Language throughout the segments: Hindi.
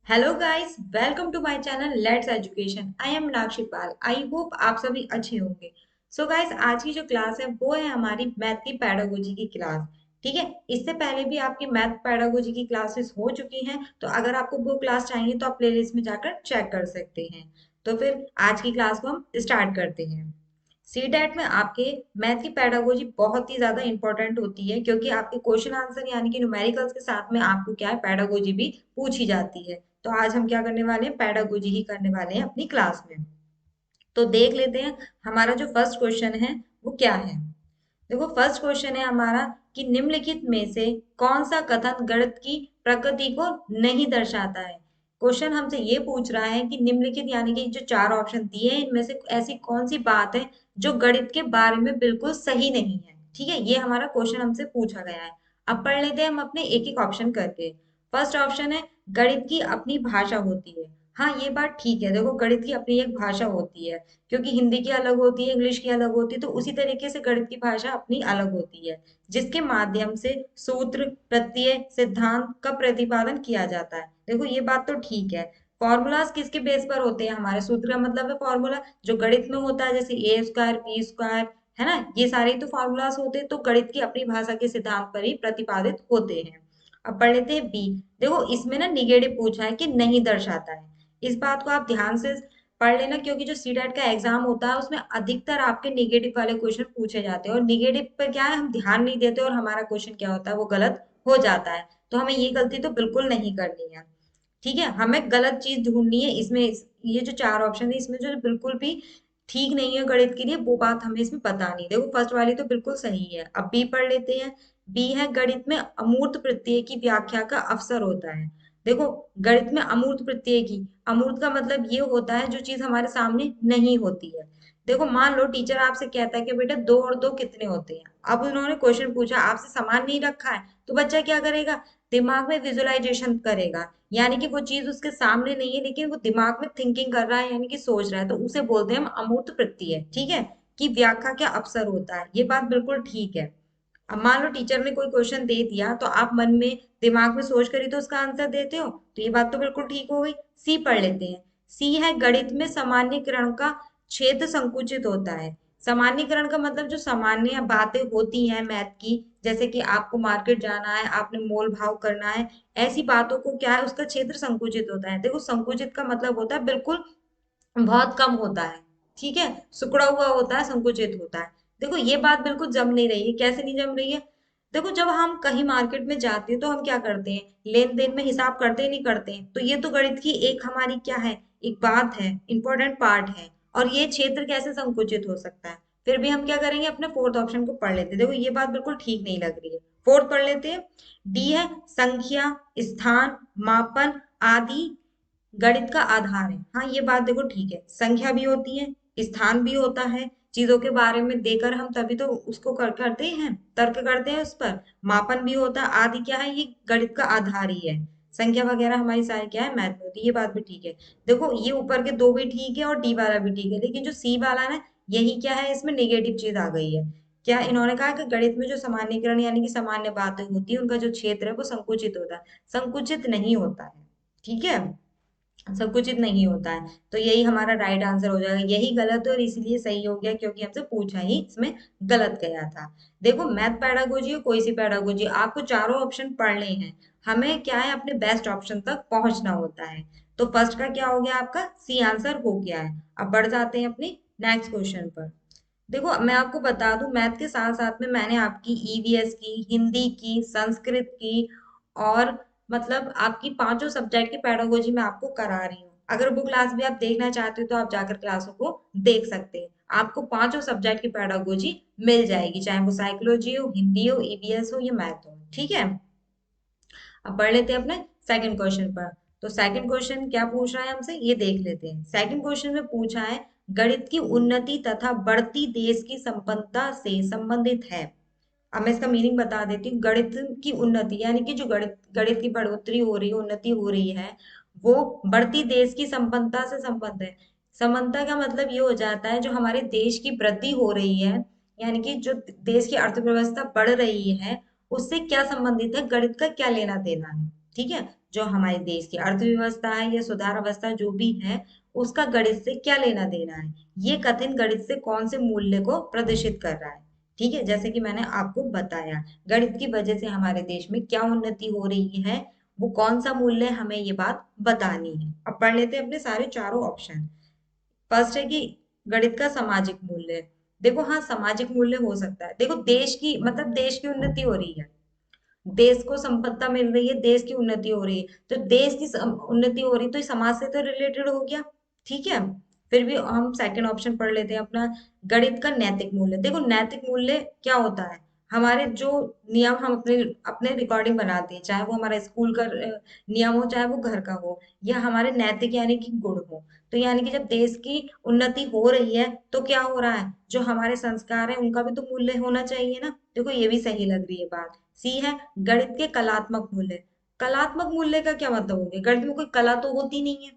Hello guys, welcome to my channel let's education. I am Meenakshi Pal. I hope आप सभी अच्छे होंगे। सो गाइस, आज की जो क्लास है वो है हमारी मैथ की पेडागोजी की क्लास। ठीक है, इससे पहले भी आपकी मैथ पेडागोजी की क्लासेस हो चुकी हैं, तो अगर आपको वो क्लास चाहिए तो आप प्लेलिस्ट में जाकर चेक कर सकते हैं। तो फिर आज की क्लास को हम स्टार्ट करते हैं। सीटेट में आपके मैथ की पेडागोजी बहुत ही ज्यादा इंपॉर्टेंट होती है, क्योंकि आपके क्वेश्चन आंसर यानी कि न्यूमेरिकल्स के साथ में आपको क्या है, पेडागोजी भी पूछी जाती है। तो आज हम क्या करने वाले हैं, पेडागोजी ही करने वाले हैं अपनी क्लास में। तो देख लेते हैं हमारा जो फर्स्ट क्वेश्चन है वो क्या है। देखो, फर्स्ट क्वेश्चन है हमारा कि निम्नलिखित में से कौन सा कथन गणित की प्रकृति को नहीं दर्शाता है। क्वेश्चन हमसे ये पूछ रहा है कि निम्नलिखित यानी कि जो चार ऑप्शन दिए हैं इनमें से ऐसी कौन सी बात है जो गणित के बारे में बिल्कुल सही नहीं है। ठीक है, ये हमारा क्वेश्चन हमसे पूछा गया है। अब पढ़ लेते हैं हम अपने एक एक ऑप्शन करके। फर्स्ट ऑप्शन है गणित की अपनी भाषा होती है। हाँ, ये बात ठीक है। देखो, गणित की अपनी एक भाषा होती है, क्योंकि हिंदी की अलग होती है, इंग्लिश की अलग होती है, तो उसी तरीके से गणित की भाषा अपनी अलग होती है, जिसके माध्यम से सूत्र, प्रत्यय, सिद्धांत का प्रतिपादन किया जाता है। देखो, ये बात तो ठीक है। फॉर्मूलाज किसके बेस पर होते हैं, हमारे सूत्र का मतलब है फॉर्मूला, जो गणित में होता है, जैसे ए स्क्वायर बी स्क्वायर, है ना, ये सारे तो फॉर्मूलाज होते हैं, तो गणित की अपनी भाषा के सिद्धांत पर ही प्रतिपादित होते हैं। अब पढ़ लेते हैं बी। देखो, इसमें ना निगेटिव पूछा है कि नहीं दर्शाता है। इस बात को आप ध्यान से पढ़ लेना, क्योंकि जो सीटेट का एग्जाम होता है उसमें अधिकतर आपके नेगेटिव वाले क्वेश्चन पूछे जाते हैं, और नेगेटिव पर क्या है, हम ध्यान नहीं देते और हमारा क्वेश्चन क्या होता है, वो गलत हो जाता है। तो हमें ये गलती तो बिल्कुल नहीं करनी है। ठीक है, हमें गलत चीज ढूंढनी है इसमें। ये जो चार ऑप्शन है इसमें जो बिल्कुल भी ठीक नहीं है गणित के लिए, वो बात हमें इसमें बतानी है। देखो, फर्स्ट वाली तो बिल्कुल सही है। अब बी पढ़ लेते हैं। बी है गणित में अमूर्त प्रत्यय की व्याख्या का अवसर होता है। देखो, गणित में अमूर्त प्रत्यय की, अमूर्त का मतलब ये होता है जो चीज हमारे सामने नहीं होती है। देखो, मान लो टीचर आपसे कहता है कि बेटा दो और दो कितने होते हैं। अब उन्होंने क्वेश्चन पूछा, आपसे समान नहीं रखा है, तो बच्चा क्या करेगा, दिमाग में विजुअलाइजेशन करेगा। यानी कि वो चीज उसके सामने नहीं है, लेकिन वो दिमाग में थिंकिंग कर रहा है, यानी कि सोच रहा है, तो उसे बोलते हैं हम अमूर्त प्रत्यय। ठीक है, कि व्याख्या क्या अवसर होता है, ये बात बिल्कुल ठीक है। अब मान लो टीचर ने कोई क्वेश्चन दे दिया, तो आप मन में दिमाग में सोच कर ही तो उसका आंसर देते हो, तो ये बात तो बिल्कुल ठीक हो गई। सी पढ़ लेते हैं। सी है गणित में सामान्यीकरण का क्षेत्र संकुचित होता है। सामान्यीकरण का मतलब जो सामान्य बातें होती हैं मैथ की, जैसे कि आपको मार्केट जाना है, आपने मोल भाव करना है, ऐसी बातों को क्या है, उसका क्षेत्र संकुचित होता है। देखो, संकुचित का मतलब होता है बिल्कुल बहुत कम होता है। ठीक है, सिकुड़ा हुआ होता है, संकुचित होता है। देखो, ये बात बिल्कुल जम नहीं रही है। कैसे नहीं जम रही है, देखो, जब हम कहीं मार्केट में जाते हैं तो हम क्या करते हैं, लेन देन में हिसाब करते ही नहीं करते हैं। तो ये तो गणित की एक हमारी क्या है, एक बात है, इंपॉर्टेंट पार्ट है। और ये क्षेत्र कैसे संकुचित हो सकता है। फिर भी हम क्या करेंगे, अपने फोर्थ ऑप्शन को पढ़ लेते हैं। देखो, ये बात बिल्कुल ठीक नहीं लग रही है। फोर्थ पढ़ लेते हैं। डी है संख्या, स्थान, मापन आदि गणित का आधार है। हाँ, ये बात देखो ठीक है, संख्या भी होती है, स्थान भी होता है, चीजों के बारे में देकर हम तभी तो उसको करते हैं, तर्क करते हैं उस पर। मापन भी होता है, आदि क्या है, ये गणित का आधार ही है। संख्या वगैरह हमारी सारी क्या है, मैथ में होती है, ये बात भी ठीक है। देखो, ये ऊपर के दो भी ठीक है और डी वाला भी ठीक है, लेकिन जो सी वाला है ना, यही क्या है, इसमें नेगेटिव चीज आ गई है। क्या इन्होंने कहा कि गणित में जो सामान्यीकरण यानी कि सामान्य बातें होती है, उनका जो क्षेत्र है वो संकुचित होता है। संकुचित नहीं होता है। ठीक है, संकुचित नहीं होता है। तो यही हमारा राइट आंसर हो जाएगा। यही गलत है और इसीलिए सही हो गया, क्योंकि हमसे पूछा ही इसमें गलत गया था। देखो, मैथ पेडागोजी हो कोई सी पेडागोजी, आपको चारों ऑप्शन पढ़ने हैं। हमें क्या है, अपने बेस्ट ऑप्शन तक पहुंचना होता है। तो फर्स्ट का क्या हो गया, आपका सी आंसर हो गया है। अब बढ़ जाते हैं अपनी नेक्स्ट क्वेश्चन पर। देखो, मैं आपको बता दूं, मैथ के साथ साथ में मैंने आपकी ईवीएस की, हिंदी की, संस्कृत की, और मतलब आपकी पांचों सब्जेक्ट की पेडागोजी मैं आपको करा रही हूँ। अगर वो क्लास भी आप देखना चाहते हो तो आप जाकर क्लासों को देख सकते हैं। आपको पांचों सब्जेक्ट की पेडागोजी मिल जाएगी, चाहे वो साइकोलॉजी हो, हिंदी हो, ईवीएस हो या मैथ हो। ठीक है, अब बढ़ लेते हैं अपने सेकंड क्वेश्चन पर। तो सेकंड क्वेश्चन क्या पूछ रहा है हमसे, ये देख लेते हैं। सेकंड क्वेश्चन में पूछा है गणित की उन्नति तथा बढ़ती देश की संपन्नता से संबंधित है। अब मैं इसका मीनिंग बता देती हूँ। गणित की उन्नति यानी कि जो गणित गणित की बढ़ोतरी हो रही है, उन्नति हो रही है, वो बढ़ती देश की संपन्नता से संबंध है। संपन्नता का मतलब ये हो जाता है जो हमारे देश की वृद्धि हो रही है, यानी कि जो देश की अर्थव्यवस्था बढ़ रही है, उससे क्या संबंधित है, गणित का क्या लेना देना है। ठीक है, जो हमारे देश की अर्थव्यवस्था है या सुधार अवस्था जो भी है, उसका गणित से क्या लेना देना है, ये कथन गणित से कौन से मूल्य को प्रदर्शित कर रहा है। ठीक है, जैसे कि मैंने आपको बताया, गणित की वजह से हमारे देश में क्या उन्नति हो रही है, वो कौन सा मूल्य है, हमें ये बात बतानी है। अब पढ़ लेते हैं अपने सारे चारों ऑप्शन। फर्स्ट है कि गणित का सामाजिक मूल्य। देखो हाँ, सामाजिक मूल्य हो सकता है। देखो देश की मतलब देश की उन्नति हो रही है, देश को संपदा मिल रही है, देश की उन्नति हो रही है, तो देश की उन्नति हो रही है तो ये समाज से तो रिलेटेड हो गया। ठीक है, फिर भी हम सेकंड ऑप्शन पढ़ लेते हैं अपना, गणित का नैतिक मूल्य। देखो नैतिक मूल्य क्या होता है, हमारे जो नियम हम अपने अपने रिकॉर्डिंग बनाते हैं, चाहे वो हमारा स्कूल का नियम हो, चाहे वो घर का हो, या हमारे नैतिक यानी कि गुण हो। तो यानी कि जब देश की उन्नति हो रही है तो क्या हो रहा है, जो हमारे संस्कार है उनका भी तो मूल्य होना चाहिए ना। देखो ये भी सही लग रही है बात। सी है गणित के कलात्मक मूल्य। कलात्मक मूल्य का क्या मतलब हो गया, गणित में कोई कला तो होती नहीं है,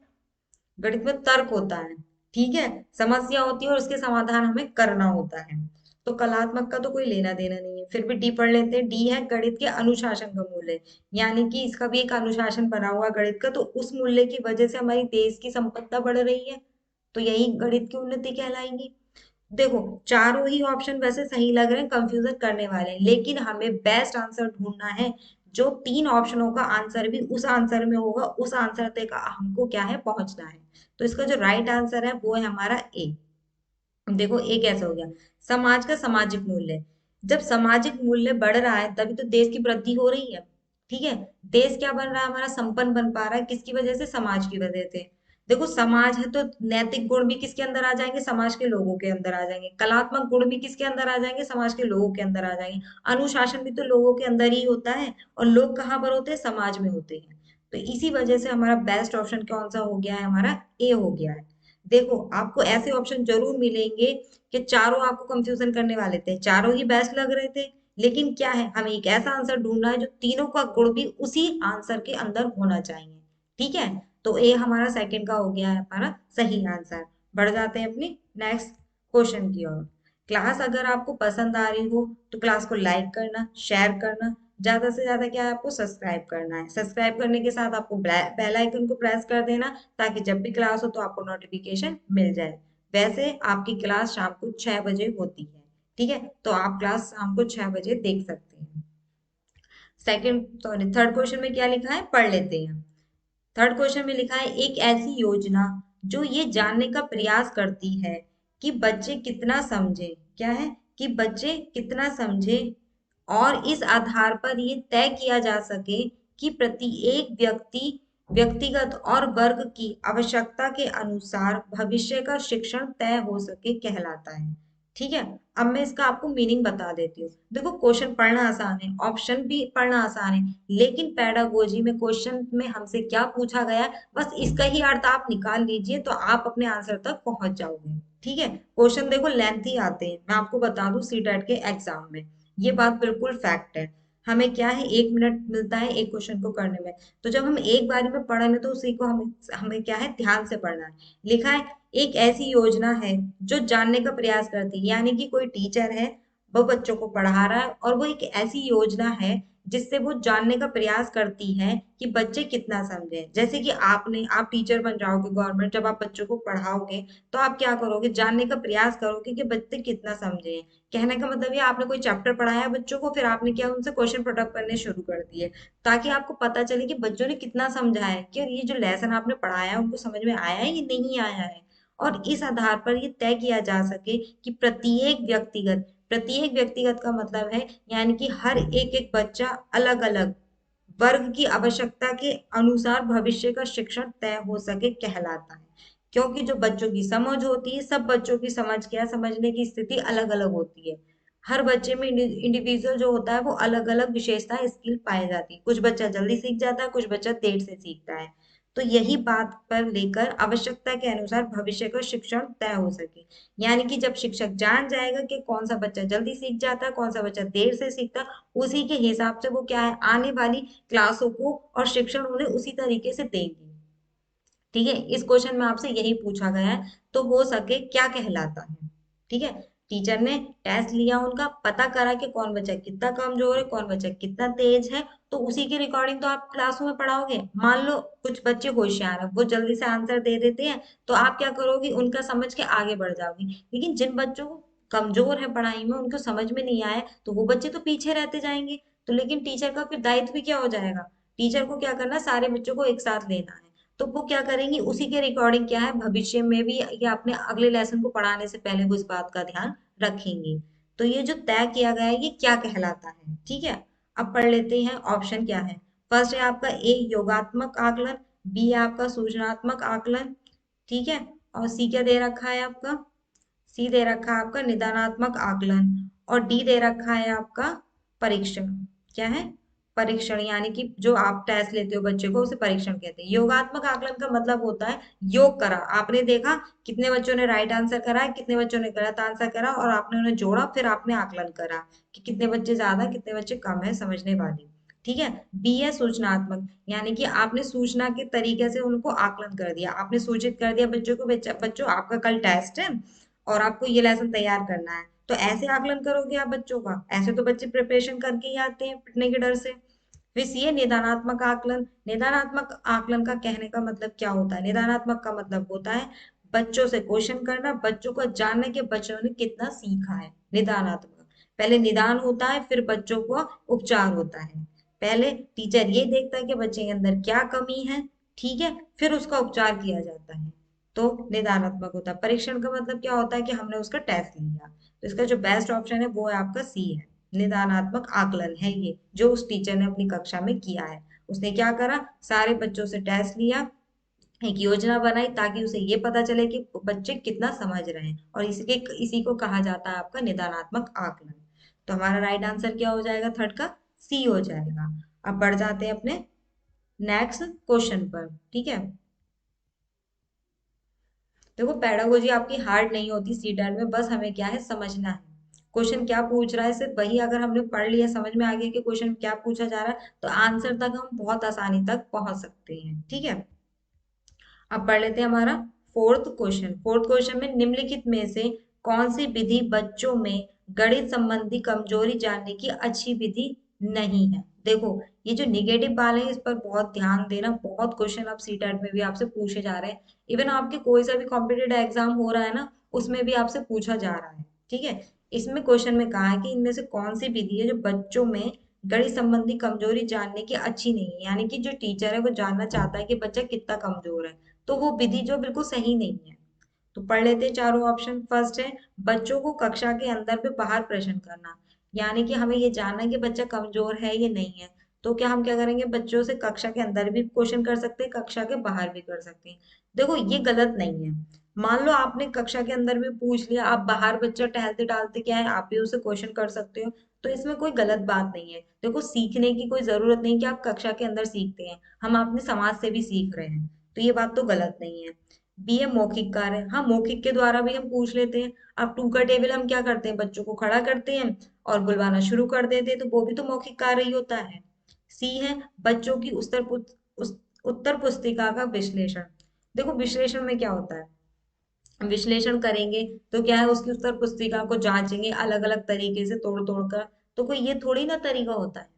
गणित में तर्क होता है। ठीक है, समस्या होती है और उसके समाधान हमें करना होता है। तो कलात्मक का तो कोई लेना देना नहीं है। फिर भी डी पढ़ लेते हैं। डी है गणित के अनुशासन का मूल्य, यानी कि इसका भी एक अनुशासन बना हुआ है गणित का, तो उस मूल्य की वजह से हमारी देश की संपदा बढ़ रही है, तो यही गणित की उन्नति कहलाएगी। देखो चारों ही ऑप्शन वैसे सही लग रहे हैं, कंफ्यूजन करने वाले हैं, लेकिन हमें बेस्ट आंसर ढूंढना है, जो तीन ऑप्शनों का आंसर भी उस आंसर में होगा, उस आंसर तक हमको क्या है पहुंचना है। तो इसका जो राइट आंसर है वो है हमारा ए। देखो ए कैसे हो गया, समाज का सामाजिक मूल्य। जब सामाजिक मूल्य बढ़ रहा है तभी तो देश की वृद्धि हो रही है। ठीक है, देश क्या बन रहा है, हमारा संपन्न बन पा रहा है, किसकी वजह से, समाज की वजह से। देखो समाज है तो नैतिक गुण भी किसके अंदर आ जाएंगे, समाज के लोगों के अंदर आ जाएंगे। कलात्मक गुण भी किसके अंदर आ जाएंगे, समाज के लोगों के अंदर आ जाएंगे। अनुशासन भी तो लोगों के अंदर ही होता है, और लोग कहाँ पर होते हैं, समाज में होते हैं। तो इसी वजह से हमारा बेस्ट ऑप्शन कौन सा हो गया है, हमारा ए हो गया है। देखो आपको ऐसे ऑप्शन जरूर मिलेंगे कि चारों आपको कंफ्यूजन करने वाले थे, चारों ही बेस्ट लग रहे थे, लेकिन क्या है, हमें एक ऐसा आंसर ढूंढना है जो तीनों का गुण भी उसी आंसर के अंदर होना चाहिए। ठीक है, तो ए हमारा सेकंड का हो गया है हमारा सही आंसर। बढ़ जाते हैं अपनी नेक्स्ट क्वेश्चन की ओर। क्लास अगर आपको पसंद आ रही हो तो क्लास को लाइक करना, शेयर करना, ज्यादा से ज्यादा क्या है, आपको सब्सक्राइब करना है। सब्सक्राइब करने के साथ आपको बेल आइकन को प्रेस कर देना, ताकि जब भी क्लास हो तो आपको नोटिफिकेशन मिल जाए। वैसे आपकी क्लास शाम को 6 बजे होती है। ठीक है, तो आप क्लास शाम को 6 बजे देख सकते हैं। सेकंड सॉरी थर्ड क्वेश्चन में क्या लिखा है, पढ़ लेते हैं। थर्ड क्वेश्चन में लिखा है, एक ऐसी योजना जो ये जानने का प्रयास करती है कि बच्चे कितना समझे, क्या है, कि बच्चे कितना समझे, और इस आधार पर ये तय किया जा सके कि प्रत्येक व्यक्तिगत और वर्ग की आवश्यकता के अनुसार भविष्य का शिक्षण तय हो सके, कहलाता है। ठीक है, अब मैं इसका आपको मीनिंग बता देती हूँ। देखो क्वेश्चन पढ़ना आसान है, ऑप्शन भी पढ़ना आसान है, लेकिन पेडागोजी में क्वेश्चन में हमसे क्या पूछा गया है, बस इसका ही अर्थ आप निकाल लीजिए तो आप अपने आंसर तक पहुंच जाओगे। ठीक है, क्वेश्चन देखो लेंथी आते हैं, मैं आपको बता दूं सीटेट के एग्जाम में, ये बात बिल्कुल फैक्ट है। हमें क्या है, 1 मिनट मिलता है एक क्वेश्चन को करने में, तो जब हम एक बारी में पढ़ेंगे तो उसी को हमें हमें क्या है, ध्यान से पढ़ना है। लिखा है, एक ऐसी योजना है जो जानने का प्रयास करती है, यानी कि कोई टीचर है, वो बच्चों को पढ़ा रहा है, और वो एक ऐसी योजना है जिससे वो जानने का प्रयास करती है कि बच्चे कितना समझे। जैसे कि आप टीचर बन जाओगे गवर्नमेंट, जब आप बच्चों को पढ़ाओगे तो आप क्या करोगे, जानने का प्रयास करोगे कि बच्चे कितना समझे। कहने का मतलब ये, आपने कोई चैप्टर पढ़ाया बच्चों को, फिर आपने क्या, उनसे क्वेश्चन पुट अप करने शुरू कर दिए, ताकि आपको पता चले कि बच्चों ने कितना समझा है, कि ये जो लेसन आपने पढ़ाया है उनको समझ में आया है या नहीं आया है। और इस आधार पर ये तय किया जा सके कि प्रत्येक व्यक्तिगत का मतलब है, यानी कि हर एक एक बच्चा अलग अलग वर्ग की आवश्यकता के अनुसार भविष्य का शिक्षण तय हो सके, कहलाता है। क्योंकि जो बच्चों की समझ होती है, सब बच्चों की समझ क्या, समझने की स्थिति अलग अलग होती है। हर बच्चे में इंडिविजुअल जो होता है वो अलग अलग विशेषता स्किल पाई जाती है, कुछ बच्चा जल्दी सीख जाता है, कुछ बच्चा देर से सीखता है। तो यही बात पर लेकर आवश्यकता के अनुसार भविष्य का शिक्षण तय हो सके, यानी कि जब शिक्षक जान जाएगा कि कौन सा बच्चा जल्दी सीख जाता है, कौन सा बच्चा देर से सीखता है, उसी के हिसाब से वो क्या है, आने वाली क्लासों को और शिक्षण उन्हें उसी तरीके से देंगे। ठीक है, इस क्वेश्चन में आपसे यही पूछा गया है, तो हो सके क्या कहलाता है। ठीक है, टीचर ने टेस्ट लिया, उनका पता करा कि कौन बच्चा कितना कमजोर है, कौन बच्चा कितना तेज है, तो उसी की रिकॉर्डिंग तो आप क्लासों में पढ़ाओगे। मान लो कुछ बच्चे होशियार हैं, वो जल्दी से आंसर दे देते हैं, तो आप क्या करोगे, उनका समझ के आगे बढ़ जाओगे। लेकिन जिन बच्चों को कमजोर है पढ़ाई में, उनको समझ में नहीं आए, तो वो बच्चे तो पीछे रहते जाएंगे। तो लेकिन टीचर का फिर दायित्व भी क्या हो जाएगा, टीचर को क्या करना, सारे बच्चों को एक साथ लेना है। तो वो क्या करेंगी, उसी के रिकॉर्डिंग क्या है भविष्य में भी या अपने अगले लेसन को पढ़ाने से पहले वो इस बात का ध्यान रखेंगी। तो ये जो तय किया गया है ये क्या कहलाता है, ठीक है। अब पढ़ लेते हैं ऑप्शन क्या है। फर्स्ट है आपका ए योगात्मक आकलन, बी है आपका सूचनात्मक आकलन, ठीक है। और सी क्या दे रखा है आपका, सी दे रखा है आपका निदानात्मक आकलन, और डी दे रखा है आपका परीक्षण। क्या है, परीक्षण, यानी कि जो आप टेस्ट लेते हो बच्चे को उसे परीक्षण कहते हैं। योगात्मक आकलन का मतलब होता है योग करा, आपने देखा कितने बच्चों ने राइट आंसर करा है, कितने बच्चों ने गलत आंसर करा, और आपने उन्हें जोड़ा, फिर आपने आकलन करा कि कितने बच्चे ज्यादा कितने बच्चे कम है समझने वाली। ठीक है। बी है सूचनात्मक, यानी कि आपने सूचना के तरीके से उनको आकलन कर दिया, आपने सूचित कर दिया बच्चों को, बच्चों आपका कल टेस्ट है और आपको ये लेसन तैयार करना है, तो ऐसे आकलन करोगे आप बच्चों का, ऐसे तो बच्चे प्रिपरेशन करके ही आते हैं पिटने के डर से। फिर सी है निदानात्मक आकलन। निदानात्मक आकलन का कहने का मतलब क्या होता है, निदानात्मक का मतलब होता है बच्चों से क्वेश्चन करना, बच्चों को जानना कि बच्चों ने कितना सीखा है। निदानात्मक, पहले निदान होता है फिर बच्चों को उपचार होता है। पहले टीचर ये देखता है कि बच्चे के अंदर क्या कमी है, ठीक है, फिर उसका उपचार किया जाता है। तो निदानात्मक होता है। परीक्षण का मतलब क्या होता है कि हमने उसका टेस्ट लिया। तो इसका जो बेस्ट ऑप्शन है वो है आपका सी है, निदानात्मक आकलन है ये जो उस टीचर ने अपनी कक्षा में किया है। उसने क्या करा, सारे बच्चों से टेस्ट लिया, एक योजना बनाई ताकि उसे ये पता चले कि बच्चे कितना समझ रहे हैं, और इसी को कहा जाता है आपका निदानात्मक आकलन। तो हमारा राइट आंसर क्या हो जाएगा, थर्ड का सी हो जाएगा। अब बढ़ जाते हैं अपने नेक्स्ट क्वेश्चन पर, ठीक है। देखो पेडागोजी आपकी हार्ड नहीं होती सीटेट में, बस हमें क्या है समझना है क्वेश्चन क्या पूछ रहा है, सिर्फ वही अगर हमने पढ़ लिया, समझ में आ गया कि क्वेश्चन क्या पूछा जा रहा है, तो आंसर तक हम बहुत आसानी तक पहुंच सकते हैं, ठीक है। अब पढ़ लेते हैं हमारा फोर्थ क्वेश्चन। फोर्थ क्वेश्चन में निम्नलिखित में से कौन सी विधि बच्चों में गणित संबंधी कमजोरी जानने की अच्छी विधि नहीं है। देखो ये जो निगेटिव वाले हैं इस पर बहुत ध्यान देना, बहुत क्वेश्चन अब सीटेट में भी आपसे पूछे जा रहे हैं। इवन आपके कोई सा भी कॉम्पिटेटिव एग्जाम हो रहा है ना, उसमें भी आपसे पूछा जा रहा है, ठीक है। इसमें क्वेश्चन में कहा है कि इनमें से कौन सी विधि है जो बच्चों में गणित संबंधी कमजोरी जानने की अच्छी नहीं है, यानी कि जो टीचर है वो जानना चाहता है कि बच्चा कितना कमजोर है, तो वो विधि जो बिल्कुल सही नहीं है। तो पढ़ लेते हैं चारों ऑप्शन। फर्स्ट है बच्चों को कक्षा के अंदर पे बाहर प्रश्न करना, यानी कि हमें ये जानना है कि बच्चा कमजोर है या नहीं है, तो क्या हम क्या करेंगे, बच्चों से कक्षा के अंदर भी क्वेश्चन कर सकते हैं, कक्षा के बाहर भी कर सकते हैं। देखो ये गलत नहीं है। मान लो आपने कक्षा के अंदर भी पूछ लिया, आप बाहर बच्चा टहलते टहलते क्या है आप भी उसे क्वेश्चन कर सकते हो, तो इसमें कोई गलत बात नहीं है। देखो सीखने की कोई जरूरत नहीं कि आप कक्षा के अंदर सीखते हैं, हम अपने समाज से भी सीख रहे हैं, तो ये बात तो गलत नहीं है। बी है मौखिक कार्य, हाँ मौखिक के द्वारा भी हम पूछ लेते हैं। अब टू का टेबल हम क्या करते हैं, बच्चों को खड़ा करते हैं और बुलवाना शुरू कर देते हैं, तो वो भी तो मौखिक कार्य ही होता है। सी है बच्चों की उत्तर पुस्तिका का विश्लेषण। देखो विश्लेषण में क्या होता है, विश्लेषण करेंगे तो क्या है उसकी उत्तर पुस्तिका को जांचेंगे अलग अलग तरीके से तोड़ तोड़ कर, तो कोई ये थोड़ी ना तरीका होता है।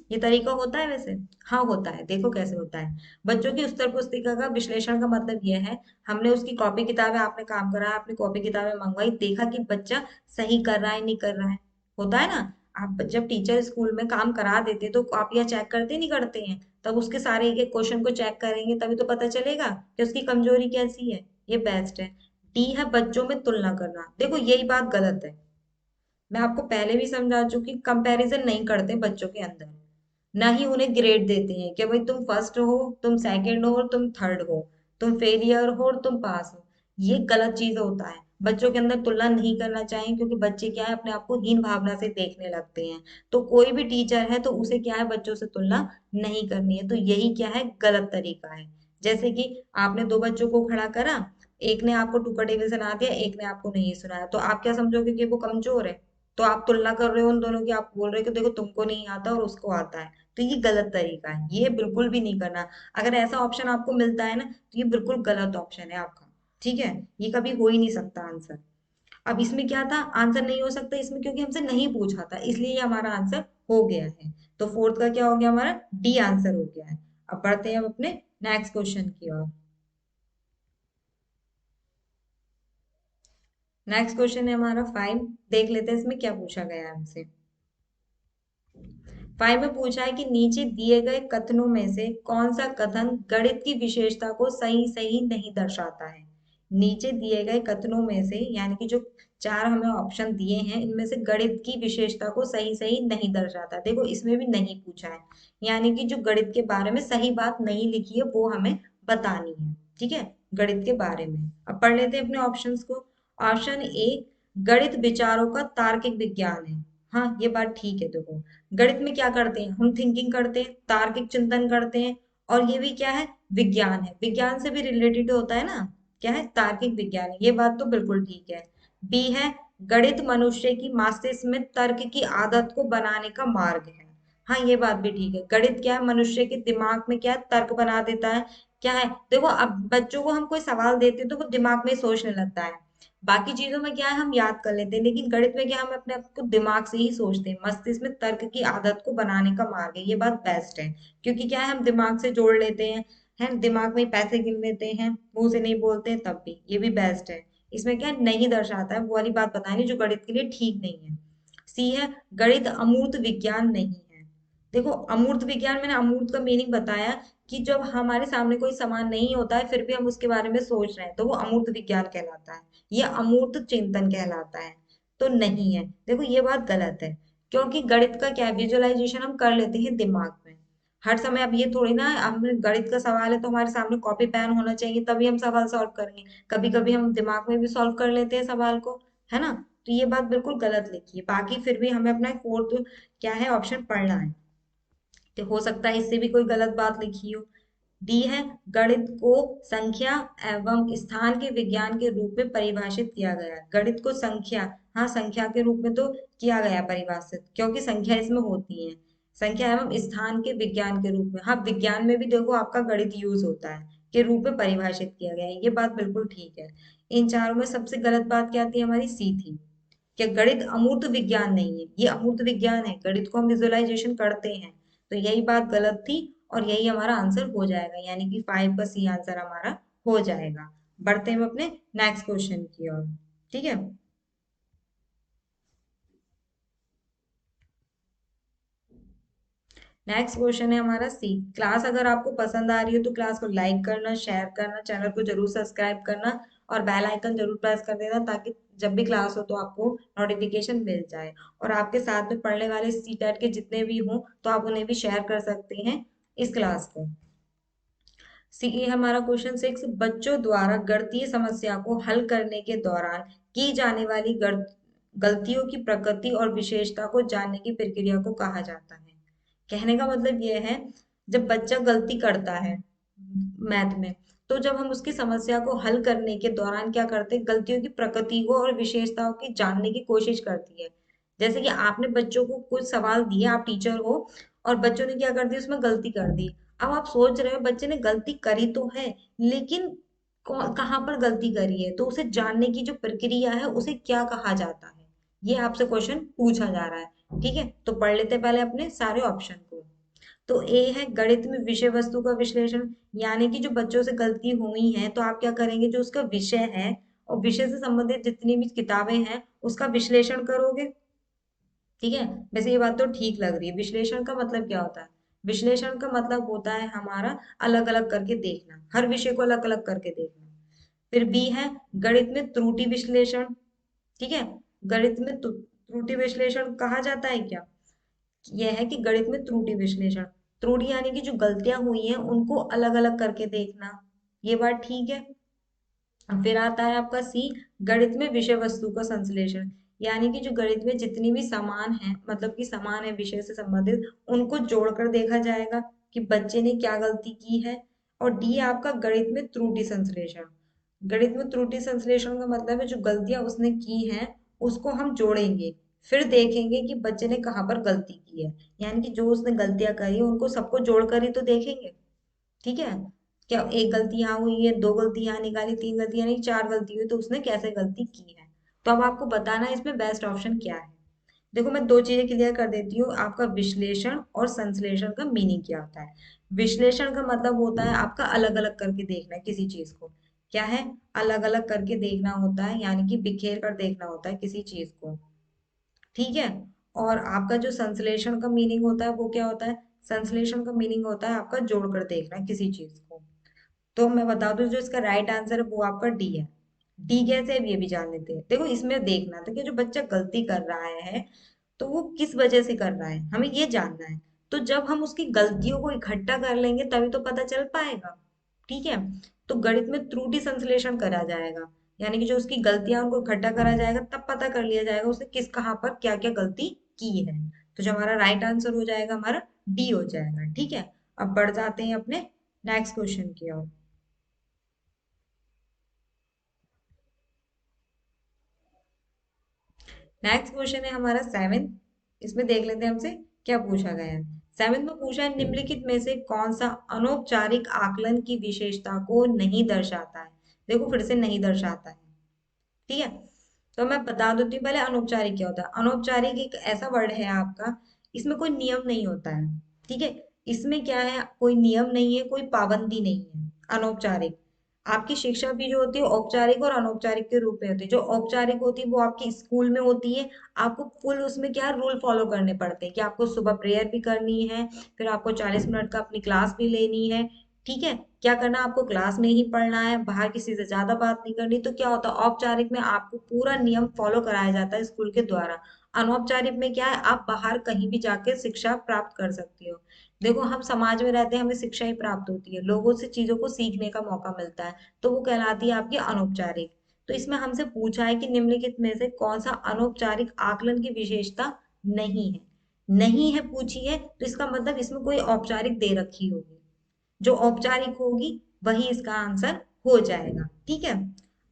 ये तरीका होता है वैसे, हाँ होता है। देखो कैसे होता है, बच्चों की उत्तर पुस्तिका का विश्लेषण का मतलब यह है हमने उसकी कॉपी किताबें, आपने काम करा आपने कॉपी किताबें मंगवाई, देखा कि बच्चा सही कर रहा है नहीं कर रहा है, होता है ना। आप जब टीचर स्कूल में काम करा देते तो कॉपियां चेक करते नहीं करते हैं, तब उसके सारे एक एक क्वेश्चन को चेक करेंगे तभी तो पता चलेगा कि उसकी कमजोरी कैसी है। ये बेस्ट है। डी है बच्चों में तुलना करना। देखो यही बात गलत है, मैं आपको पहले भी समझा चुकी, कंपैरिजन नहीं करते बच्चों के अंदर, ना ही उन्हें ग्रेड देते हैं कि भाई तुम फर्स्ट हो, तुम सेकंड हो और तुम थर्ड हो, तुम फेलियर हो और तुम पास हो। ये गलत चीज होता है, बच्चों के अंदर तुलना नहीं करना चाहिए, क्योंकि बच्चे क्या है अपने आप को हीन भावना से देखने लगते हैं। तो कोई भी टीचर है तो उसे क्या है बच्चों से तुलना नहीं करनी है, तो यही क्या है गलत तरीका है। जैसे कि आपने दो बच्चों को खड़ा करा, एक ने आपको टू का टेबल सुना दिया, एक ने आपको नहीं सुनाया, तो आप क्या समझोगे कि वो कमजोर है, तो आप तुलना कर रहे हो उन दोनों की, आप बोल रहे हो कि देखो तुमको नहीं आता और उसको आता है, तो ये गलत तरीका है, ये बिल्कुल भी नहीं करना। अगर ऐसा ऑप्शन आपको मिलता है ना तो ये बिल्कुल गलत ऑप्शन है आपका, ठीक है। ये कभी हो ही नहीं सकता आंसर। अब इसमें क्या था, आंसर नहीं हो सकता इसमें क्योंकि हमसे नहीं पूछा था, इसलिए ये हमारा आंसर हो गया है। तो फोर्थ का क्या हो गया हमारा, डी आंसर हो गया है। अब बढ़ते हैं हम अपने नेक्स्ट क्वेश्चन की ओर। नेक्स्ट क्वेश्चन है हमारा 5। देख लेते हैं इसमें क्या पूछा गया है हमसे। 5 में पूछा है कि नीचे दिए गए कथनों में से कौन सा कथन गणित की विशेषता को सही सही नहीं दर्शाता है। नीचे दिए गए कथनों में से, यानी कि जो चार हमें ऑप्शन दिए हैं, इनमें से गणित की विशेषता को सही सही नहीं दर्शाता। देखो इसमें भी नहीं पूछा है, यानी कि जो गणित के बारे में सही बात नहीं लिखी है वो हमें बतानी है। ठीक है, गणित के बारे में। अब पढ़ लेते हैं अपने ऑप्शंस को। ऑप्शन ए, गणित विचारों का तार्किक विज्ञान है। हाँ, ये बात ठीक है। देखो गणित में क्या करते हैं, हम थिंकिंग करते हैं, तार्किक चिंतन करते हैं, और ये भी क्या है, विज्ञान है, विज्ञान से भी रिलेटेड होता है ना, क्या है, तार्किक विज्ञान है। ये बात तो बिल्कुल ठीक है। बी है, गणित मनुष्य की मस्तिष्क में तर्क की आदत को बनाने का मार्ग है। हाँ, ये बात भी ठीक है। गणित क्या है, मनुष्य के दिमाग में क्या है, तर्क बना देता है। क्या है, देखो अब बच्चों को हम कोई सवाल देते हैं तो वो दिमाग में ही सोचने लगता है। बाकी चीजों में क्या है, हम याद कर लेते हैं, लेकिन गणित में क्या, हम अपने आप को दिमाग से ही सोचते हैं। मस्तिष्क में तर्क की आदत को बनाने का मार्ग है, ये बात बेस्ट है। क्योंकि क्या है, हम दिमाग से जोड़ लेते हैं, है दिमाग में ही पैसे गिन लेते हैं, मुंह से नहीं बोलते हैं तब भी, ये भी बेस्ट है। इसमें क्या नहीं दर्शाता है, वो वाली बात बतानी जो गणित के लिए ठीक नहीं है। सी है, गणित अमूर्त विज्ञान नहीं है। देखो अमूर्त विज्ञान, मैंने अमूर्त का मीनिंग बताया कि जब हमारे सामने कोई सामान नहीं होता है फिर भी हम उसके बारे में सोच रहे हैं, तो वो अमूर्त विज्ञान कहलाता है। ये अमूर्त चिंतन कहलाता है, तो नहीं है। देखो ये बात गलत है, क्योंकि गणित का क्या है, विजुअलाइजेशन हम कर लेते हैं दिमाग में हर समय। अब ये थोड़ी ना, हम गणित का सवाल है तो हमारे सामने कॉपी पेन होना चाहिए तभी हम सवाल सॉल्व करेंगे। कभी कभी हम दिमाग में भी सॉल्व कर लेते हैं सवाल को, है ना। तो ये बात बिल्कुल गलत लिखी है। बाकी फिर भी हमें अपना फोर्थ क्या है ऑप्शन पढ़ना है, तो हो सकता है इससे भी कोई गलत बात लिखी हो। डी है, गणित को संख्या एवं स्थान के विज्ञान के रूप में परिभाषित किया गया है। गणित को संख्या, हाँ संख्या के रूप में तो किया गया परिभाषित, क्योंकि संख्या इसमें होती है। संख्या एवं स्थान के विज्ञान के रूप में, हाँ विज्ञान में भी देखो आपका गणित यूज होता है, के रूप में परिभाषित किया गया है। ये बात बिल्कुल ठीक है। इन चारों में सबसे गलत बात क्या थी, हमारी सी थी। क्या गणित अमूर्त विज्ञान नहीं है, ये अमूर्त विज्ञान है, गणित को हम विजुअलाइजेशन करते हैं। तो यही बात गलत थी, और यही हमारा आंसर हो जाएगा, यानी कि 5 का सी आंसर हमारा हो जाएगा। बढ़ते हैं हम अपने नेक्स्ट क्वेश्चन की ओर। ठीक है, नेक्स्ट क्वेश्चन है हमारा सी। क्लास अगर आपको पसंद आ रही है तो क्लास को लाइक करना, शेयर करना, चैनल को जरूर सब्सक्राइब करना, और बेल आइकन जरूर प्रेस कर देना, ताकि जब भी क्लास हो तो आपको नोटिफिकेशन मिल जाए। और आपके साथ में पढ़ने वाले सी टेट के जितने भी हों तो आप उन्हें भी शेयर कर सकते हैं इस क्लास को। सी हमारा क्वेश्चन 6, बच्चों द्वारा गणितीय समस्या को हल करने के दौरान की जाने वाली गलतियों की प्रकृति और विशेषता को जानने की प्रक्रिया को कहा जाता है। कहने का मतलब ये है, जब बच्चा गलती करता है मैथ में, तो जब हम उसकी समस्या को हल करने के दौरान क्या करते हैं, गलतियों की प्रकृति को और विशेषताओं की जानने की कोशिश करती है। जैसे कि आपने बच्चों को कुछ सवाल दिए, आप टीचर हो, और बच्चों ने क्या कर दिया, उसमें गलती कर दी। अब आप सोच रहे हो बच्चे ने गलती करी तो है, लेकिन कहाँ पर गलती करी है, तो उसे जानने की जो प्रक्रिया है उसे क्या कहा जाता है, ये आपसे क्वेश्चन पूछा जा रहा है। ठीक है, तो पढ़ लेते हैं पहले अपने सारे ऑप्शन को। तो ए है, गणित में विषय वस्तु का विश्लेषण, यानी कि जो बच्चों से गलती हुई है तो आप क्या करेंगे, जो उसका विषय है और विषय से संबंधित जितनी भी किताबें हैं उसका विश्लेषण करोगे। ठीक है, वैसे ये बात तो ठीक लग रही है। विश्लेषण का मतलब क्या होता है, विश्लेषण का मतलब होता है हमारा अलग अलग करके देखना, हर विषय को अलग अलग करके देखना। फिर बी है, गणित में त्रुटि विश्लेषण। ठीक है, गणित में त्रुटि विश्लेषण कहा जाता है क्या, यह है कि गणित में त्रुटि विश्लेषण, त्रुटि यानी कि जो गलतियां हुई हैं उनको अलग अलग करके देखना, ये बात ठीक है। फिर आता है आपका सी, गणित में विषय वस्तु का संश्लेषण, यानी कि जो गणित में जितनी भी समान है, मतलब कि समान है विषय से संबंधित, उनको जोड़कर देखा जाएगा कि बच्चे ने क्या गलती की है। और डी आपका गणित में त्रुटि संश्लेषण, गणित में त्रुटि संश्लेषण का मतलब है जो गलतियां उसने की हैं उसको हम जोड़ेंगे, फिर देखेंगे कि बच्चे ने कहाँ पर गलती की है, यानी कि जो उसने गलतियां करी उनको सबको जोड़कर ही तो देखेंगे। ठीक है, क्या एक गलती यहाँ हुई है, दो गलती यहाँ निकाली, तीन गलतियां नहीं, चार गलती हुई, तो उसने कैसे गलती की है। तो अब आपको बताना है इसमें बेस्ट ऑप्शन क्या है। देखो मैं दो चीजें क्लियर कर देती हूँ, आपका विश्लेषण और संश्लेषण का मीनिंग क्या होता है। विश्लेषण का मतलब होता है आपका अलग अलग करके देखना किसी चीज को। क्या है? अलग अलग करके देखना होता है, यानी कि बिखेर कर देखना होता है किसी चीज को। ठीक है। और आपका जो संश्लेषण का मीनिंग होता है वो क्या होता है? संश्लेषण का मीनिंग होता है आपका जोड़कर देखना किसी चीज को। तो मैं बता दूं, जो इसका राइट आंसर है वो आपका डी है। डी कैसे है अब ये भी जान लेते हैं। देखो इसमें देखना था कि जो बच्चा गलती कर रहा है तो वो किस वजह से कर रहा है, हमें ये जानना है। तो जब हम उसकी गलतियों को इकट्ठा कर लेंगे तभी तो पता चल पाएगा। ठीक है। तो गणित में त्रुटि संश्लेषण करा जाएगा, यानी कि जो उसकी गलतियां उनको इकट्ठा करा जाएगा, तब पता कर लिया जाएगा उसने किस कहाँ पर क्या क्या गलती की है। तो जो हमारा राइट आंसर हो जाएगा हमारा डी हो जाएगा। ठीक है। अब बढ़ जाते हैं अपने नेक्स्ट क्वेश्चन की ओर। नेक्स्ट क्वेश्चन है हमारा सेवेंथ। इसमें देख लेते हैं हमसे क्या पूछा गया है। सेवेंथ में पूछा है निम्नलिखित में से कौन सा अनौपचारिक आकलन की विशेषता को नहीं दर्शाता है। देखो फिर से नहीं दर्शाता है। ठीक है। तो मैं बता देती हूँ पहले अनौपचारिक क्या होता है। अनौपचारिक एक ऐसा वर्ड है आपका, इसमें कोई नियम नहीं होता है। ठीक है। इसमें क्या है, कोई नियम नहीं है, कोई पाबंदी नहीं है। अनौपचारिक आपकी शिक्षा भी जो होती है औपचारिक और अनौपचारिक के रूप में होती है। जो औपचारिक होती है वो आपकी स्कूल में होती है। आपको फुल उसमें क्या रूल फॉलो करने पड़ते हैं कि आपको सुबह प्रेयर भी करनी है, फिर आपको 40 मिनट का अपनी क्लास भी लेनी है। ठीक है। क्या करना, आपको क्लास में ही पढ़ना है, बाहर किसी से ज्यादा बात नहीं करनी। तो क्या होता है, औपचारिक में आपको पूरा नियम फॉलो कराया जाता है स्कूल के द्वारा। अनौपचारिक में क्या है, आप बाहर कहीं भी जाके शिक्षा प्राप्त कर सकती हो। देखो हम समाज में रहते हैं, हमें शिक्षा ही प्राप्त होती है, लोगों से चीजों को सीखने का मौका मिलता है। तो वो कहलाती है आपकी अनौपचारिक। तो इसमें हमसे पूछा है कि निम्नलिखित में से कौन सा अनौपचारिक आकलन की विशेषता नहीं है। नहीं है पूछी है तो इसका मतलब इसमें कोई औपचारिक दे रखी होगी। जो औपचारिक होगी वही इसका आंसर हो जाएगा। ठीक है।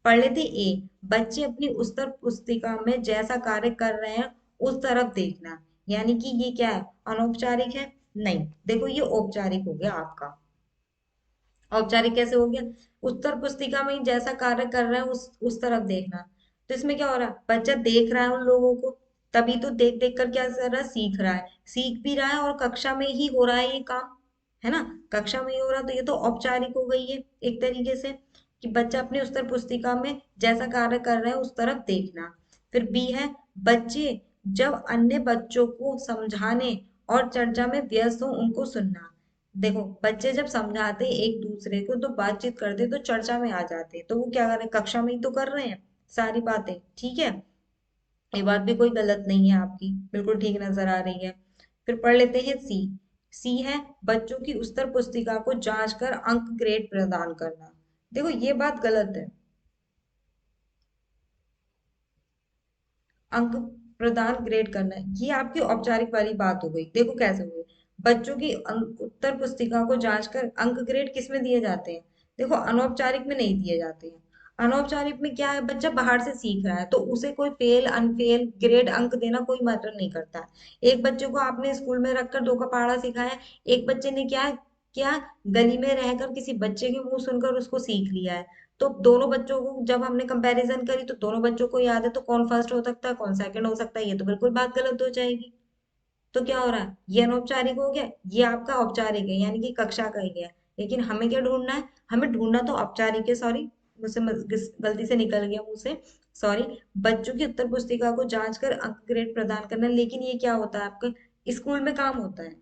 पढ़ लेते ए। बच्चे अपनी उत्तर पुस्तिका में जैसा कार्य कर रहे हैं उस तरफ देखना, यानी कि ये क्या है, अनौपचारिक है? नहीं, देखो ये औपचारिक हो गया आपका। औपचारिक कैसे हो गया? उत्तर पुस्तिका में ही जैसा कार्य कर रहा है उस तरफ देखना। तो इसमें क्या हो रहा है, बच्चा देख रहा है उन लोगों को, तभी तो देख देख कर क्या कर रहा है, सीख रहा है। सीख भी रहा है और कक्षा में ही हो रहा है ये काम, है ना। कक्षा में ही हो रहा है, तो ये तो औपचारिक हो गई है एक तरीके से, कि बच्चा अपनी उत्तर पुस्तिका में जैसा कार्य कर रहा है उस तरफ देखना। फिर बी है, बच्चे जब अन्य बच्चों को समझाने और चर्चा में व्यस्त हो उनको सुनना। देखो बच्चे जब समझाते हैं एक दूसरे को, तो बातचीत करते तो चर्चा में आ जाते हैं, तो वो क्या कर रहे हैं, कक्षा में ही तो कर रहे हैं सारी बातें। ठीक है। ये बात भी कोई गलत नहीं है आपकी, बिल्कुल ठीक नजर आ रही है। फिर पढ़ लेते हैं सी। सी है, बच्चों की उत्तर पुस्तिका को जांच कर अंक ग्रेड प्रदान करना। देखो ये बात गलत है। अंक प्रदान ग्रेड करना, ये आपकी औपचारिक वाली बात हो गई। देखो कैसे हुई, बच्चों की उत्तर पुस्तिका को जांच कर अंक ग्रेड किस में दिए जाते हैं? देखो अनौपचारिक में नहीं दिए जाते हैं। अनौपचारिक में क्या है, बच्चा बाहर से सीख रहा है तो उसे कोई फेल अनफेल ग्रेड अंक देना कोई मैटर नहीं करता है। एक बच्चे को आपने स्कूल में रखकर दो का पहाड़ा सिखाया, एक बच्चे ने क्या क्या गली में रहकर किसी बच्चे के मुंह सुनकर उसको सीख लिया है। तो दोनों बच्चों को जब हमने कंपैरिजन करी तो दोनों बच्चों को याद है, तो कौन फर्स्ट हो सकता है कौन सेकंड हो सकता है, ये तो बिल्कुल बात गलत हो जाएगी। तो क्या हो रहा है, ये अनौपचारिक हो गया, ये आपका औपचारिक है, यानी कि कक्षा का ही है। लेकिन हमें क्या ढूंढना है, हमें ढूंढना तो औपचारिक है। सॉरी, मुझसे गलती से निकल गया मुंह से, सॉरी। बच्चों की उत्तर पुस्तिका को जांच कर अंक ग्रेड प्रदान करना, लेकिन ये क्या होता है आपके स्कूल में काम होता है।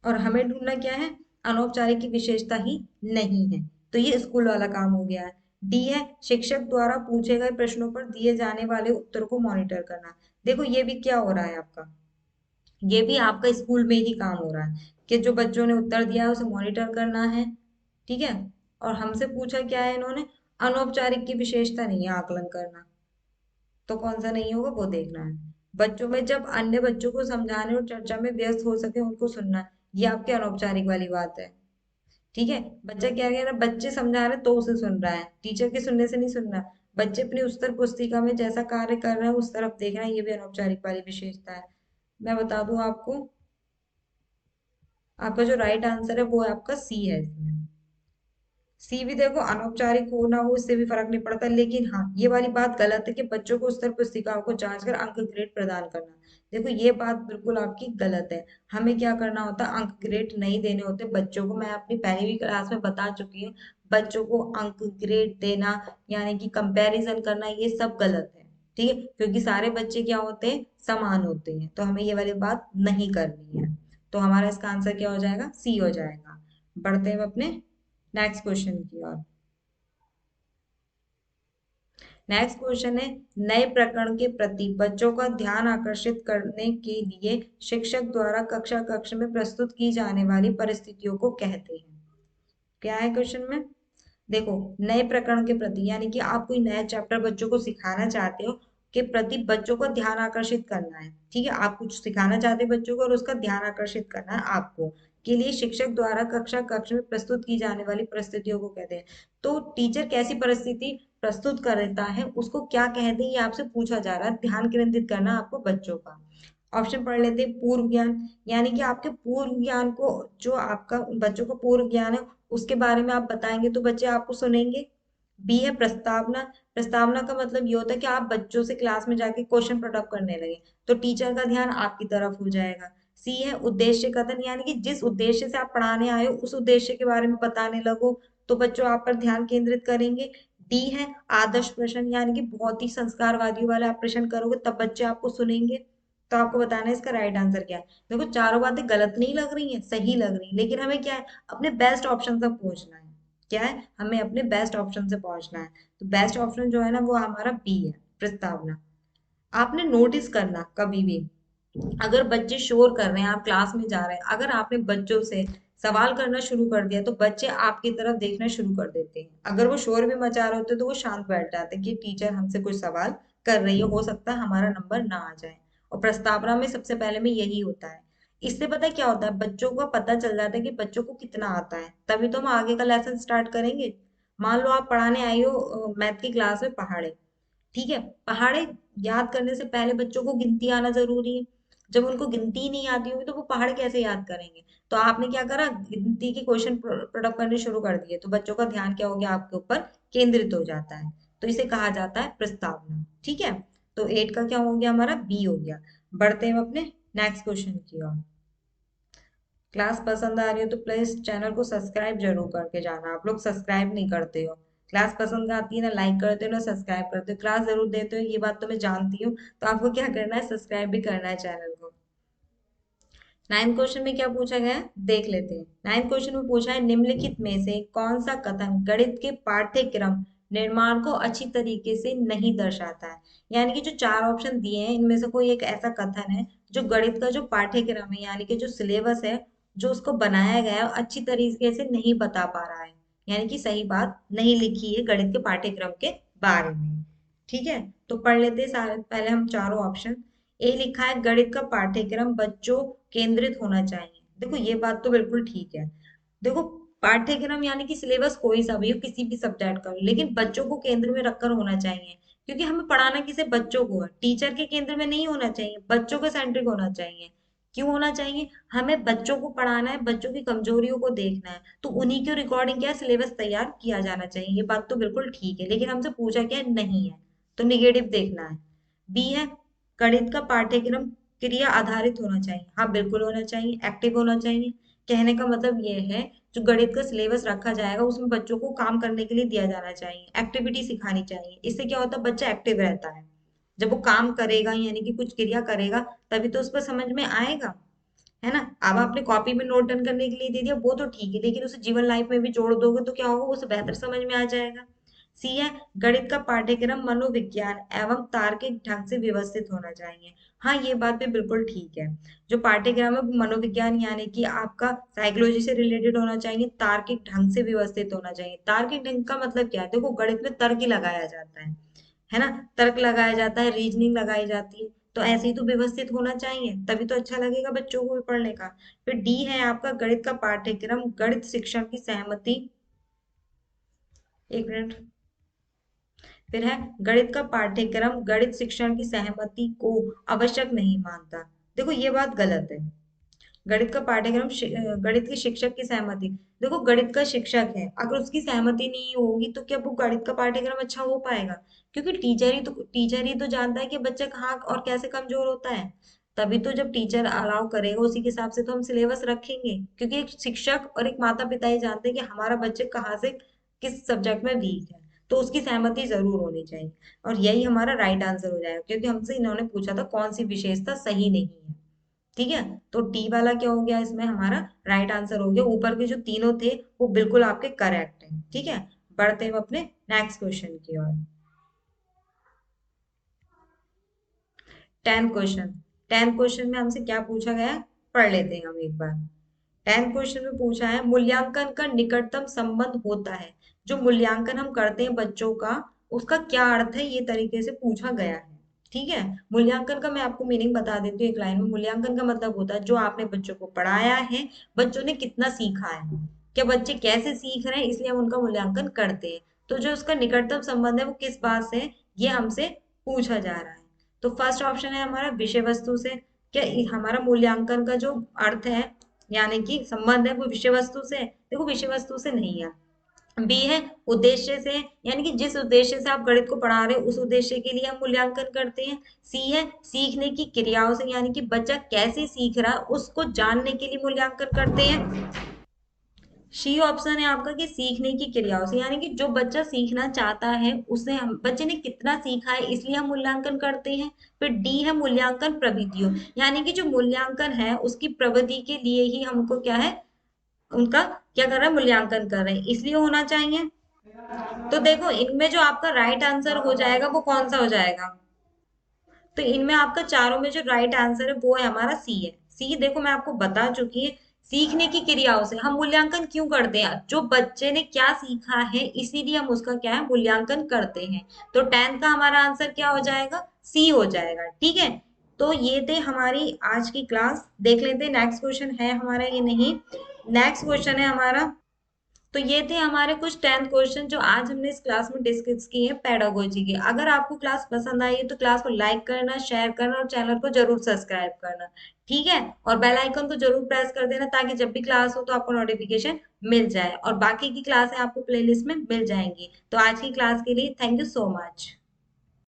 और हमें ढूंढना क्या है, अनौपचारिक की विशेषता ही नहीं है। तो ये स्कूल वाला काम हो गया है। डी है, शिक्षक द्वारा पूछे गए प्रश्नों पर दिए जाने वाले उत्तर को मॉनिटर करना। देखो ये भी क्या हो रहा है आपका, ये भी आपका स्कूल में ही काम हो रहा है कि जो बच्चों ने उत्तर दिया है उसे मॉनिटर करना है। ठीक है। और हमसे पूछा क्या है इन्होंने, अनौपचारिक की विशेषता नहीं है आकलन करना। तो कौन सा नहीं होगा वो देखना है। बच्चों में जब अन्य बच्चों को समझाने और चर्चा में व्यस्त हो सके उनको सुनना, ये आपकी अनौपचारिक वाली बात है। ठीक है। बच्चा क्या कह रहा है, बच्चे समझा रहे तो उसे सुन रहा है, टीचर के सुनने से नहीं सुन रहा। बच्चे अपनी उत्तर पुस्तिका में जैसा कार्य कर रहे हैं उस तरफ देख रहे हैं, ये भी अनौपचारिक वाली विशेषता है। मैं बता दूं आपको, आपका जो राइट आंसर है वो है आपका सी है इसमें। सी भी देखो अनौपचारिक हो ना हो इससे भी फर्क नहीं पड़ता, लेकिन हाँ ये वाली बात गलत है कि बच्चों को स्तर पुस्तिकाओं को जांच कर अंक ग्रेड प्रदान करना। देखो ये बात बिल्कुल आपकी गलत है। हमें क्या करना होता है, अंक ग्रेड नहीं देने होते बच्चों को। मैं अपनी पहली भी क्लास में बता चुकी हूँ, बच्चों को अंक ग्रेड देना यानी कि कंपैरिजन करना ये सब गलत है। ठीक है, क्योंकि सारे बच्चे क्या होते हैं, समान होते हैं, तो हमें ये वाली बात नहीं करनी है। तो हमारा इसका आंसर क्या हो जाएगा, सी हो जाएगा। बढ़ते हैं अपने नेक्स्ट क्वेश्चन की ओर। नेक्स्ट क्वेश्चन है, नए प्रकरण के प्रति बच्चों का ध्यान आकर्षित करने के लिए शिक्षक द्वारा कक्षा कक्ष में प्रस्तुत की जाने वाली परिस्थितियों को कहते हैं। क्या है क्वेश्चन में, देखो नए प्रकरण के प्रति यानी कि आप कोई नया चैप्टर बच्चों को सिखाना चाहते हो, के प्रति बच्चों को ध्यान आकर्षित करना है। ठीक है, आप कुछ सिखाना चाहते हैं बच्चों को और उसका ध्यान आकर्षित करना है आपको, के लिए शिक्षक द्वारा कक्षा कक्ष में प्रस्तुत की जाने वाली परिस्थितियों को कहते हैं। तो टीचर कैसी परिस्थिति प्रस्तुत करता है उसको क्या कहते हैं, ये आपसे पूछा जा रहा है। ध्यान केंद्रित करना आपको बच्चों का। ऑप्शन पढ़ लेते हैं, पूर्व ज्ञान यानी कि आपके पूर्व ज्ञान को, जो आपका बच्चों का पूर्व ज्ञान है उसके बारे में आप बताएंगे तो बच्चे आपको सुनेंगे। बी है प्रस्तावना। प्रस्तावना का मतलब ये होता है कि आप बच्चों से क्लास में जाके क्वेश्चन पुट अप करने लगे, तो टीचर का ध्यान आपकी तरफ हो जाएगा। सी है उद्देश्य कथन यानी कि जिस उद्देश्य से आप पढ़ाने आए हो उस उद्देश्य के बारे में बताने लगो, तो बच्चों आप पर ध्यान केंद्रित करेंगे। डी है आदर्श प्रश्न यानी कि बहुत ही संस्कारवादियों वाले आप प्रश्न करोगे तब बच्चे आपको सुनेंगे। तो आपको बताना है इसका राइट आंसर क्या है। देखो चारों बातें गलत नहीं लग रही हैं, सही लग रही हैं, लेकिन हमें क्या है, अपने बेस्ट ऑप्शन तक पहुंचना है। क्या है, हमें अपने बेस्ट ऑप्शन से पहुंचना है। तो बेस्ट ऑप्शन जो है ना वो हमारा बी है, प्रस्तावना। आपने नोटिस करना कभी भी, अगर बच्चे शोर कर रहे हैं, आप क्लास में जा रहे हैं, अगर आपने बच्चों से सवाल करना शुरू कर दिया तो बच्चे आपकी तरफ देखना शुरू कर देते हैं। अगर वो शोर भी मचा रहे होते तो वो शांत बैठ जाते हैं कि टीचर हमसे कुछ सवाल कर रही है, हो सकता है हमारा नंबर ना आ जाए। और प्रस्तावना में सबसे पहले में यही होता है। इससे पता है क्या होता है, बच्चों को पता चल जाता है कि बच्चों को कितना आता है, तभी तो हम आगे का लेसन स्टार्ट करेंगे। मान लो आप पढ़ाने आई हो मैथ की क्लास में पहाड़े, ठीक है, पहाड़े याद करने से पहले बच्चों को गिनती आना जरूरी है। जब उनको गिनती ही नहीं आती होगी तो वो पहाड़ कैसे याद करेंगे। तो आपने क्या करा, गिनती के क्वेश्चन प्रोडक्ट करने शुरू कर दिए, तो बच्चों का ध्यान क्या हो गया, आपके ऊपर केंद्रित हो जाता है। तो इसे कहा जाता है प्रस्तावना। ठीक है, तो 8 का क्या हो गया, हमारा बी हो गया। बढ़ते हैं अपने नेक्स्ट क्वेश्चन की ओर। क्लास पसंद आ रही हो तो प्लीज चैनल को सब्सक्राइब जरूर करके जाना, आप लोग सब्सक्राइब नहीं करते हो। क्लास पसंद आती है ना लाइक करते हो ना सब्सक्राइब करते हो, क्लास जरूर देते हो ये बात तो मैं जानती हूँ, तो आपको क्या करना है, सब्सक्राइब भी करना है चैनल को। नाइन्थ क्वेश्चन में क्या पूछा गया है देख लेते हैं। नाइन्थ क्वेश्चन में पूछा है, निम्नलिखित में से कौन सा कथन गणित के पाठ्यक्रम निर्माण को अच्छी तरीके से नहीं दर्शाता है। यानी कि जो चार ऑप्शन दिए हैं इनमें से कोई एक ऐसा कथन है जो गणित का जो पाठ्यक्रम है यानी कि जो सिलेबस है, जो उसको बनाया गया है अच्छी तरीके से नहीं बता पा रहा है, यानी कि सही बात नहीं लिखी है गणित के पाठ्यक्रम के बारे में। ठीक है, तो पढ़ लेते हैं सारे पहले हम चारों ऑप्शन। ए लिखा है, गणित का पाठ्यक्रम बच्चों केंद्रित होना चाहिए। देखो ये बात तो बिल्कुल ठीक है। देखो पाठ्यक्रम यानी कि सिलेबस कोई सा भी हो, किसी भी सब्जेक्ट का हो, लेकिन बच्चों को केंद्र में रखकर होना चाहिए। क्योंकि हमें पढ़ाना किसे, बच्चों को है, टीचर के केंद्र में नहीं होना चाहिए, बच्चों के सेंट्रिक होना चाहिए। क्यों होना चाहिए, हमें बच्चों को पढ़ाना है, बच्चों की कमजोरियों को देखना है, तो उन्हीं के रिकॉर्डिंग क्या सिलेबस तैयार किया जाना चाहिए। ये बात तो बिल्कुल ठीक है, लेकिन हमसे पूछा क्या है, नहीं है, तो निगेटिव देखना है। बी है, गणित का पाठ्यक्रम क्रिया आधारित होना चाहिए। हाँ बिल्कुल होना चाहिए, एक्टिव होना चाहिए। कहने का मतलब ये है, जो गणित का सिलेबस रखा जाएगा उसमें बच्चों को काम करने के लिए दिया जाना चाहिए, एक्टिविटी सिखानी चाहिए। इससे क्या होता है, बच्चा एक्टिव रहता है। जब वो काम करेगा यानी कि कुछ क्रिया करेगा तभी तो उस पर समझ में आएगा, है ना। अब आपने कॉपी में नोट डन करने के लिए दे दिया वो तो ठीक है, लेकिन उसे जीवन लाइफ में भी जोड़ दोगे तो क्या होगा, उसे बेहतर समझ में आ जाएगा। सी है, गणित का पाठ्यक्रम मनोविज्ञान एवं तार्किक ढंग से व्यवस्थित होना चाहिए। हाँ ये बात भी बिल्कुल ठीक है, जो पाठ्यक्रम है वो मनोविज्ञान यानी कि आपका साइकोलॉजी से रिलेटेड होना चाहिए, तार्किक ढंग से व्यवस्थित होना चाहिए। तार्किक ढंग का मतलब क्या है, देखो गणित में तर्क ही लगाया जाता है ना, तर्क लगाया जाता है, रीजनिंग लगाई जाती है, तो ऐसे ही तो व्यवस्थित होना चाहिए, तभी तो अच्छा लगेगा बच्चों को भी पढ़ने का। फिर डी है आपका, गणित का पाठ्यक्रम गणित शिक्षण की सहमति, एक मिनट, फिर है गणित का पाठ्यक्रम गणित शिक्षण की सहमति को आवश्यक नहीं मानता। देखो ये बात गलत है, गणित का पाठ्यक्रम गणित के शिक्षक की सहमति। देखो गणित का शिक्षक है, अगर उसकी सहमति नहीं होगी तो क्या वो गणित का पाठ्यक्रम अच्छा हो पाएगा? क्योंकि टीचर ही तो जानता है कि बच्चा कहाँ और कैसे कमजोर होता है। तभी तो जब टीचर अलाउ करेगा उसी के हिसाब से तो हम सिलेबस रखेंगे, क्योंकि एक शिक्षक और एक माता पिता ही जानते हैं कि हमारा बच्चे कहाँ से किस सब्जेक्ट में वीक है। तो उसकी सहमति जरूर होनी चाहिए। और यही हमारा राइट आंसर हो जाएगा, क्योंकि हमसे इन्होंने पूछा था कौन सी विशेषता सही नहीं है। ठीक है, तो डी वाला क्या हो गया, इसमें हमारा राइट आंसर हो गया। ऊपर के जो तीनों थे वो बिल्कुल आपके करेक्ट हैं। ठीक है, बढ़ते हैं अपने नेक्स्ट क्वेश्चन की ओर। 10th question. 10th क्वेश्चन में हमसे क्या पूछा गया है, पढ़ लेते हैं हम एक बार। 10th क्वेश्चन में पूछा है मूल्यांकन का निकटतम संबंध होता है। जो मूल्यांकन हम करते हैं बच्चों का, उसका क्या अर्थ है, ये तरीके से पूछा गया है। ठीक है, मूल्यांकन का मैं आपको मीनिंग बता देती हूँ एक लाइन में। मूल्यांकन का मतलब होता है जो आपने बच्चों को पढ़ाया है, बच्चों ने कितना सीखा है, क्या बच्चे कैसे सीख रहे हैं, इसलिए हम उनका मूल्यांकन करते हैं। तो जो उसका निकटतम संबंध है वो किस बात से है, ये हमसे पूछा जा रहा है। तो फर्स्ट ऑप्शन है हमारा विषय वस्तु से। क्या हमारा मूल्यांकन का जो अर्थ है यानी कि संबंध है वो विषय वस्तु से है? देखो विषय वस्तु से नहीं है। बी है उद्देश्य से, यानी कि जिस उद्देश्य से आप गणित को पढ़ा रहे हो उस उद्देश्य के लिए हम मूल्यांकन करते हैं। सी है सीखने की क्रियाओं से, यानी कि बच्चा कैसे सीख रहा है उसको जानने के लिए मूल्यांकन करते हैं। सी ऑप्शन है आपका कि सीखने की क्रियाओं से, यानी कि जो बच्चा सीखना चाहता है उसे हम बच्चे ने कितना सीखा है इसलिए हम मूल्यांकन करते हैं। फिर डी है मूल्यांकन प्रविधियों, यानी कि जो मूल्यांकन है उसकी प्रविधि के लिए ही हमको क्या है, उनका क्या कर रहा है, मूल्यांकन कर रहे हैं, इसलिए होना चाहिए। तो देखो इनमें जो आपका राइट आंसर हो जाएगा वो कौन सा हो जाएगा, तो इनमें आपका चारों में जो राइट आंसर है वो है हमारा सी है। सी देखो मैं आपको बता चुकी है, सीखने की क्रियाओं से हम मूल्यांकन क्यों करते हैं, जो बच्चे ने क्या सीखा है इसीलिए हम उसका क्या है मूल्यांकन करते हैं। तो 10th का हमारा आंसर क्या हो जाएगा, सी हो जाएगा। ठीक है, तो ये थे हमारी आज की क्लास। देख लेते हैं नेक्स्ट क्वेश्चन है हमारा ये नहीं। नेक्स्ट क्वेश्चन है हमारा, तो ये थे हमारे कुछ 10th क्वेश्चन जो आज हमने इस क्लास में डिस्कस किए हैं पेडागोजी के। अगर आपको क्लास पसंद आई है तो क्लास को लाइक करना, शेयर करना और चैनल को जरूर सब्सक्राइब करना। ठीक है, और बेल आइकन को जरूर प्रेस कर देना ताकि जब भी क्लास हो तो आपको नोटिफिकेशन मिल जाए, और बाकी की क्लासें आपको प्लेलिस्ट में मिल जाएंगी। तो आज की क्लास के लिए थैंक यू सो मच।